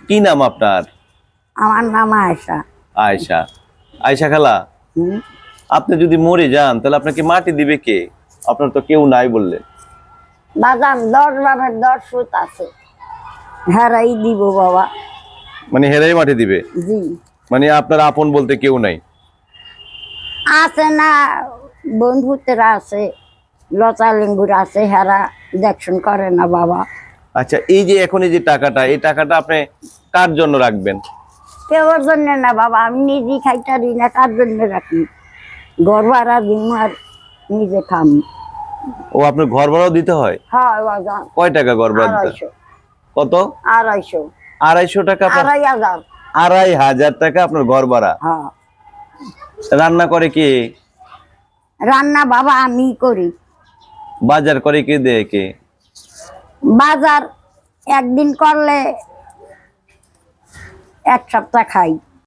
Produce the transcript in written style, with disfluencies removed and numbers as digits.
কি নাম আপনার? আমার নাম আয়েশা। আয়েশা। আয়েশা খালা, আপনি যদি মরে যান তাহলে আপনাকে মাটি দিবে কে? আপনার তো কেউ নাই বললেন। বাজান 10 বারের 10 সুত আছে, হেরাই দিব বাবা। মানে হেরাই মাটি দিবে? জি। মানে আপনার আপন বলতে কেউ নাই? আছে না, বন্ধুতেরা আছে, লতা লেঙ্গুর আছে, হেরা দেখশন করে না বাবা। আচ্ছা, এই যে এখন এই যে টাকাটা, এই টাকাটা আপনি কার জন্য রাখবেন? কেউর জন্য না বাবা, আমি নিজেই খাইতারি না, কার জন্য রাখি? ঘর ভাড়া দিন আর নিজে খাম। ও, আপনার ঘর ভাড়াও দিতে হয়? হয় বাজান। কয় টাকা ঘর ভাড়া দিতে? 250। কত? 250। 250 টাকা? 2,500। 2,500 টাকা আপনার ঘর ভাড়া? হ্যাঁ। রান্না করে কে? রান্না বাবা আমি করি। বাজার করে কে, দেয় কে? বাজার একদিন করলে 1 সপ্তাহ খাই।